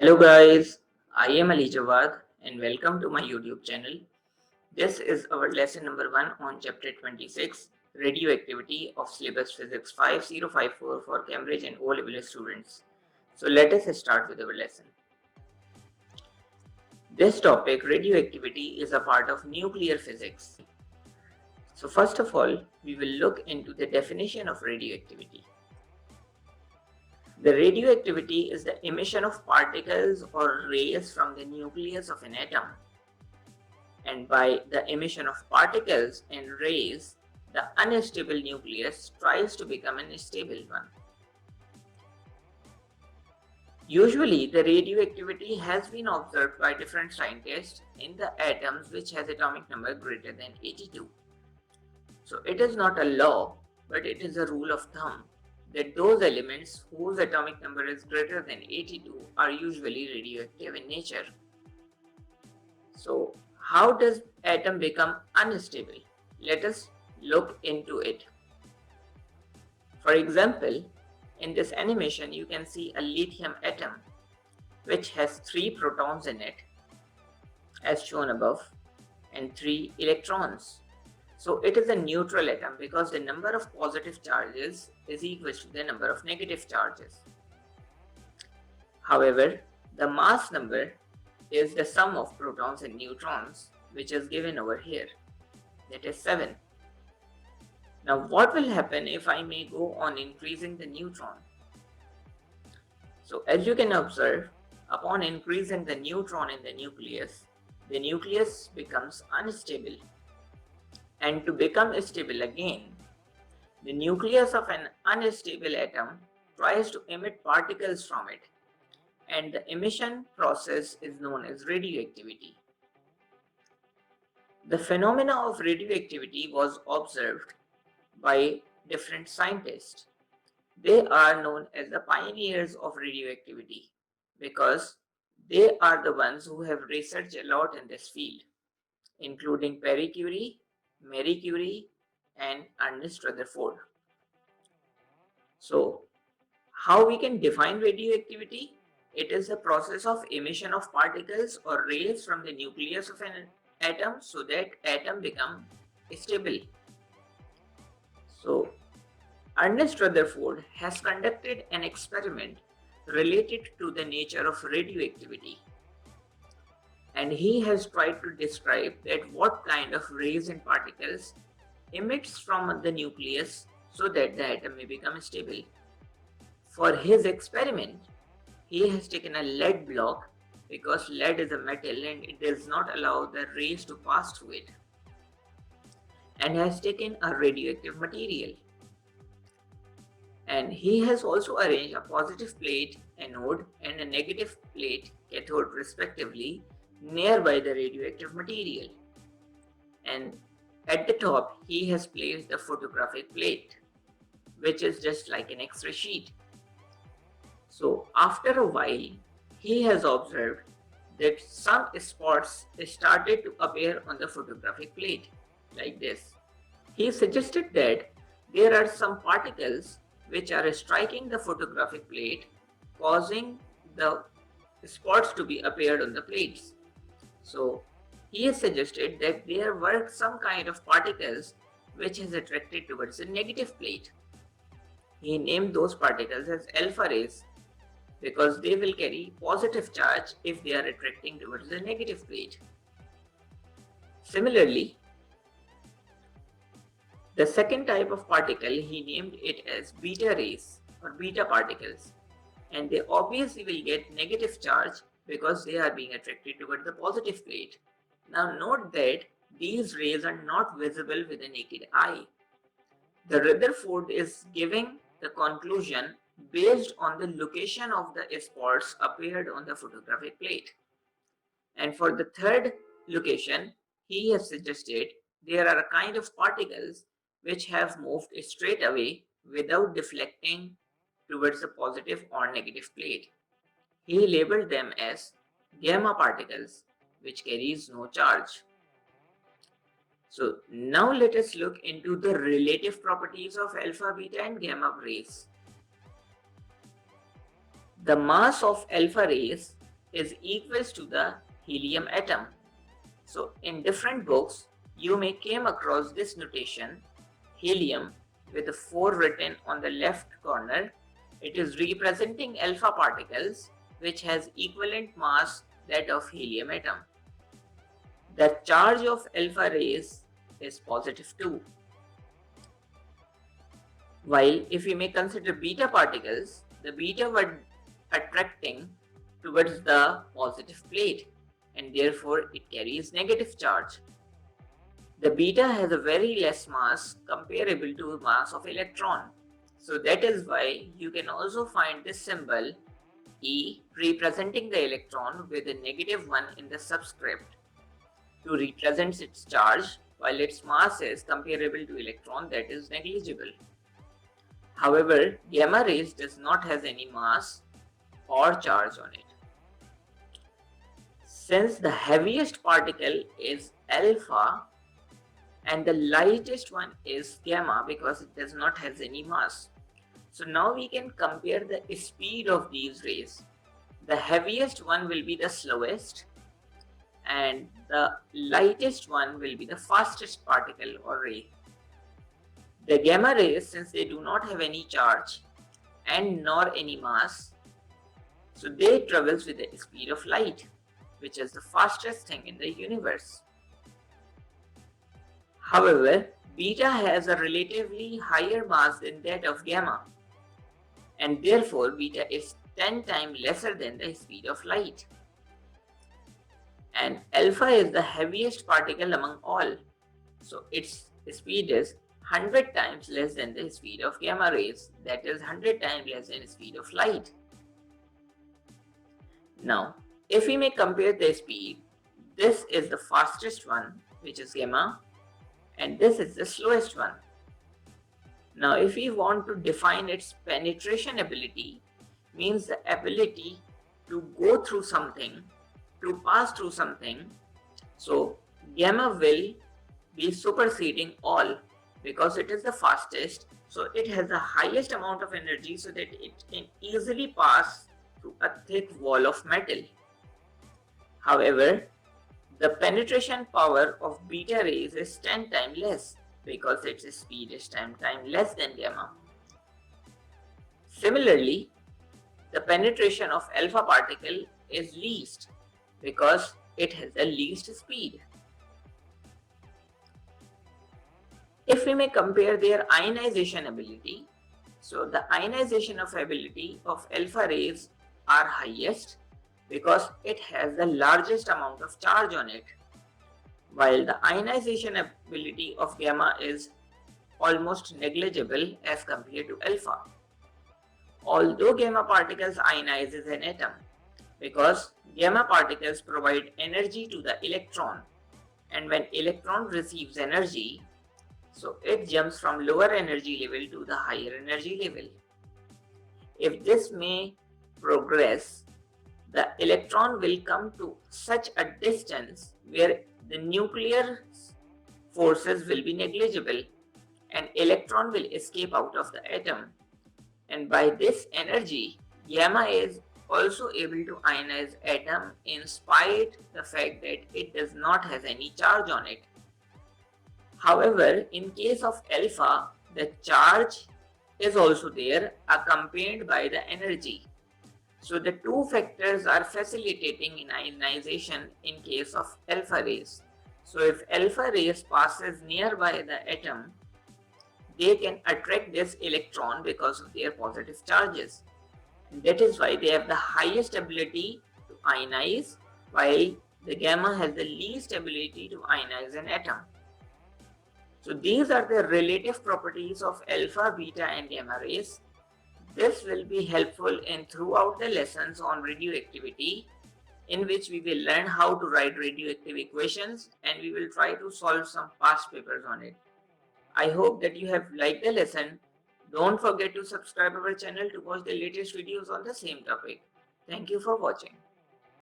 Hello guys, I am Ali Jawad and welcome to my YouTube channel. This is our lesson number 1 on chapter 26, Radioactivity of Syllabus Physics 5054 for Cambridge and O-level students. So let us start with our lesson. This topic, radioactivity, is a part of nuclear physics. So first of all, we will look into the definition of radioactivity. The radioactivity is the emission of particles or rays from the nucleus of an atom. And by the emission of particles and rays, the unstable nucleus tries to become an stable one. Usually, the radioactivity has been observed by different scientists in the atoms which has atomic number greater than 82. So it is not a law, but it is a rule of thumb that those elements whose atomic number is greater than 82 are usually radioactive in nature. So how does atom become unstable? Let us look into it. For example, in this animation you can see a lithium atom which has 3 protons in it as shown above and 3 electrons. So it is a neutral atom because the number of positive charges is equal to the number of negative charges. However, the mass number is the sum of protons and neutrons, which is given over here, that is 7. Now what will happen if I may go on increasing the neutron? So as you can observe, upon increasing the neutron in the nucleus becomes unstable. And to become stable again, the nucleus of an unstable atom tries to emit particles from it, and the emission process is known as radioactivity. The phenomena of radioactivity was observed by different scientists. They are known as the pioneers of radioactivity because they are the ones who have researched a lot in this field, including Marie Curie, and Ernest Rutherford. So, how we can define radioactivity? It is the process of emission of particles or rays from the nucleus of an atom so that atom become stable. So, Ernest Rutherford has conducted an experiment related to the nature of radioactivity, and he has tried to describe that what kind of rays and particles emits from the nucleus so that the atom may become stable. For his experiment, he has taken a lead block because lead is a metal and it does not allow the rays to pass through it, and has taken a radioactive material. And he has also arranged a positive plate anode and a negative plate cathode respectively nearby the radioactive material. And at the top, he has placed the photographic plate, which is just like an X-ray sheet. So after a while, he has observed that some spots started to appear on the photographic plate, like this. He suggested that there are some particles which are striking the photographic plate, causing the spots to be appeared on the plates. So he has suggested that there were some kind of particles which is attracted towards the negative plate. He named those particles as alpha rays because they will carry positive charge if they are attracting towards the negative plate. Similarly, the second type of particle, he named it as beta rays or beta particles, and they obviously will get negative charge because they are being attracted toward the positive plate. Now note that these rays are not visible with the naked eye. The Rutherford is giving the conclusion based on the location of the spots appeared on the photographic plate. And for the third location, he has suggested there are a kind of particles which have moved straight away without deflecting towards the positive or negative plate. He labeled them as gamma particles, which carries no charge. So now let us look into the relative properties of alpha, beta and gamma rays. The mass of alpha rays is equals to the helium atom. So in different books, you may came across this notation, helium with a 4 written on the left corner. It is representing alpha particles which has equivalent mass that of helium atom. The charge of alpha rays is positive 2. While if we may consider beta particles, the beta were attracting towards the positive plate and therefore it carries negative charge. The beta has a very less mass comparable to mass of electron. So that is why you can also find this symbol E representing the electron with a negative 1 in the subscript to represent its charge, while its mass is comparable to electron, that is negligible. However, gamma rays does not have any mass or charge on it. Since the heaviest particle is alpha and the lightest one is gamma because it does not have any mass. So now we can compare the speed of these rays. The heaviest one will be the slowest and the lightest one will be the fastest particle or ray. The gamma rays, since they do not have any charge and nor any mass, so they travels with the speed of light, which is the fastest thing in the universe. However, beta has a relatively higher mass than that of gamma, and therefore beta is 10 times lesser than the speed of light. And alpha is the heaviest particle among all, so its speed is 100 times less than the speed of gamma rays, that is 100 times less than the speed of light. Now, if we may compare the speed, this is the fastest one, which is gamma, and this is the slowest one. Now, if we want to define its penetration ability, means the ability to go through something, to pass through something, so gamma will be superseding all because it is the fastest, so it has the highest amount of energy so that it can easily pass through a thick wall of metal. However, the penetration power of beta rays is 10 times less because its speed is 10 times less than gamma. Similarly, the penetration of alpha particle is least because it has the least speed. If we may compare their ionization ability, so the ionization of ability of alpha rays are highest because it has the largest amount of charge on it, while the ionization ability of gamma is almost negligible as compared to alpha. Although gamma particles ionizes an atom because gamma particles provide energy to the electron, and when electron receives energy, so it jumps from lower energy level to the higher energy level. If this may progress, the electron will come to such a distance where the nuclear forces will be negligible and electron will escape out of the atom. And by this energy, gamma is also able to ionize atom in spite the fact that it does not have any charge on it. However, in case of alpha, the charge is also there accompanied by the energy. So the two factors are facilitating in ionization in case of alpha rays. So if alpha rays passes nearby the atom, they can attract this electron because of their positive charges. And that is why they have the highest ability to ionize, while the gamma has the least ability to ionize an atom. So these are the relative properties of alpha, beta and gamma rays. This will be helpful in throughout the lessons on radioactivity, in which we will learn how to write radioactive equations and we will try to solve some past papers on it. I hope that you have liked the lesson. Don't forget to subscribe our channel to watch the latest videos on the same topic. Thank you for watching.